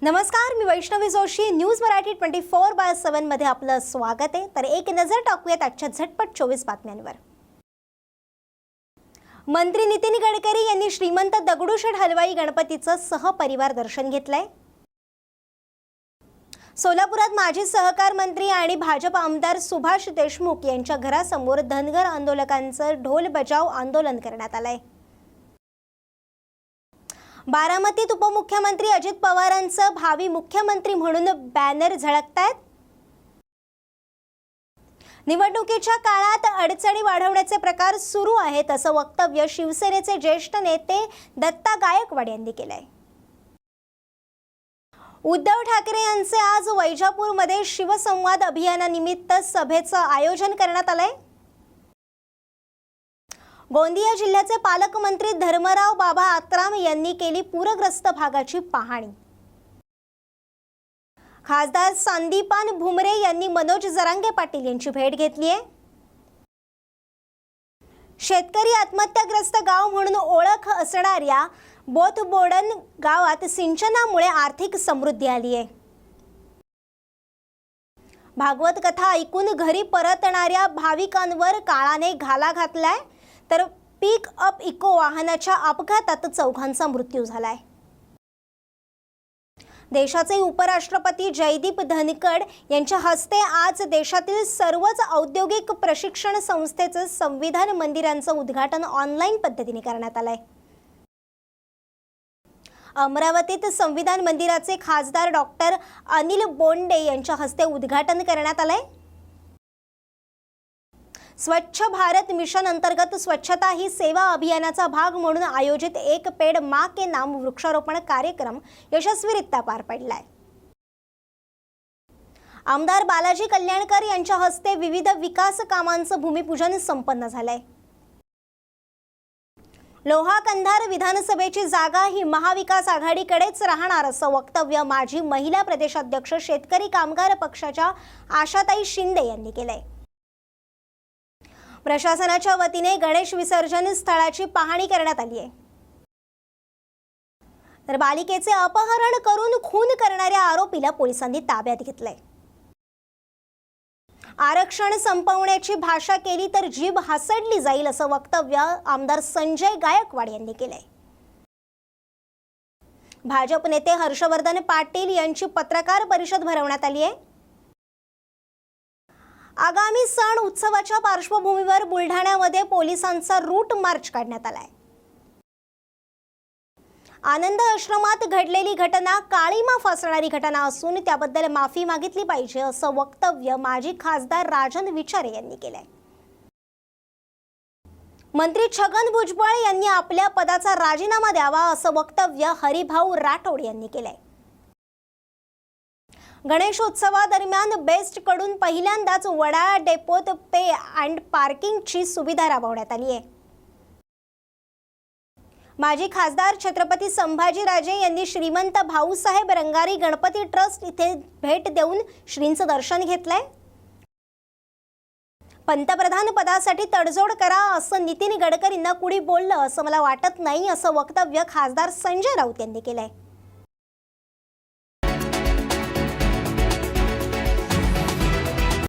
नमस्कार, मी वैष्णवी जोशी. न्यूज मराठी 24/7 मध्ये आपलं स्वागत आहे. तर एक नजर टाकूयात आजच्या झटपट 24 बातम्यांवर. मंत्री नितीन गडकरी यांनी श्रीमंत दगडूशेठ हलवाई गणपतीचं सहपरिवार दर्शन घेतलंय. सोलापुरात माजी सहकार मंत्री आणि भाजप आमदार सुभाष देशमुख यांच्या घरासमोर धनगर आंदोलकांचं ढोल बजाव आंदोलन करण्यात आलंय. बारामतीत उपमुख्यमंत्री अजित पवारांचं भावी मुख्यमंत्री म्हणून बॅनर झळकतायत. निवडणुकीच्या काळात अडचणी वाढवण्याचे प्रकार सुरू आहेत असं वक्तव्य शिवसेनेचे ज्येष्ठ नेते दत्ता गायकवाड यांनी केलंय. उद्धव ठाकरे यांचे आज वैजापूरमध्ये शिवसंवाद अभियानानिमित्त सभेचं आयोजन करण्यात आलंय. गोंदिया जिल्ह्याचे पालकमंत्री धर्मराव बाबा आत्राम यांनी केली पूरग्रस्त भागाची पाहणी. खासदार संदीपान भुमरे यांनी मनोज जरांगे पाटील यांची भेट घेतली आहे. शेतकरी आत्महत्याग्रस्त गाव म्हणून ओळख असणाऱ्या बोथबोडण गावात सिंचनामुळे आर्थिक समृद्धी आली आहे. भागवत कथा ऐकून घरी परतणाऱ्या भाविकांवर काळाने घाला घातलाय. तर पिक अप इको वाहनाच्या अपघातात 4 मृत्यू झालाय. देशाचे उपराष्ट्रपती जयदीप धनखड यांच्या हस्ते आज देशातील सर्वच औद्योगिक प्रशिक्षण संस्थेचे संविधान मंदिरांचं उद्घाटन ऑनलाईन पद्धतीने करण्यात आलंय. अमरावतीत संविधान मंदिराचे खासदार डॉक्टर अनिल बोंडे यांच्या हस्ते उद्घाटन करण्यात आलंय. स्वच्छ भारत मिशन अंतर्गत स्वच्छता ही सेवा अभियानाचा भाग म्हणून आयोजित एक पेड़ मां के नाम वृक्षारोपण कार्यक्रम यशस्वीरित्या पार पडलाय. आमदार बालाजी कल्याणकर यांच्या हस्ते विविध विकास कामांचं भूमिपूजन संपन्न झालंय. लोहा कंधार विधानसभेची जागा ही महाविकास आघाडीकडेच राहणार असं वक्तव्य माजी महिला प्रदेशाध्यक्ष शेतकरी कामगार पक्षाच्या आशाताई शिंदे यांनी केलंय. प्रशासनाच्या वतीने गणेश विसर्जन स्थळाची पाहणी करण्यात आली आहे. तर बालिकेचे अपहरण करून खून करणाऱ्या आरोपीला पोलिसांनी ताब्यात घेतलंय. आरक्षण संपवण्याची भाषा केली तर जीभ हासडली जाईल असं वक्तव्य आमदार संजय गायकवाड यांनी केलंय. भाजप नेते हर्षवर्धन पाटील यांची पत्रकार परिषद भरवण्यात आली आहे. आगामी सण उत्सवाच्या पार्श्वभूमीवर बुलढाण्यामध्ये पोलिसांचा रूट मार्च काढण्यात आलाय. आनंद आश्रमात घडलेली घटना काळीमा फासणारी घटना असून त्याबद्दल माफी मागितली पाहिजे असं वक्तव्य माजी खासदार राजन विचारे यांनी केलंय. मंत्री छगन भुजबळ यांनी आपल्या पदाचा राजीनामा द्यावा असं वक्तव्य हरिभाऊ राठोड यांनी केलंय. गणेशोत्सवादरम्यान बेस्ट कडून पहिल्यांदाच वडाळा डेपोत पे अँड पार्किंगची सुविधा राबवण्यात आली आहे. माजी खासदार छत्रपती संभाजीराजे यांनी श्रीमंत भाऊसाहेब रंगारी गणपती ट्रस्ट इथे भेट देऊन श्रींचं दर्शन घेतलंय. पंतप्रधान पदासाठी तडजोड करा असं नितीन गडकरींना कुणी बोललं असं मला वाटत नाही असं वक्तव्य खासदार संजय राऊत यांनी केलंय.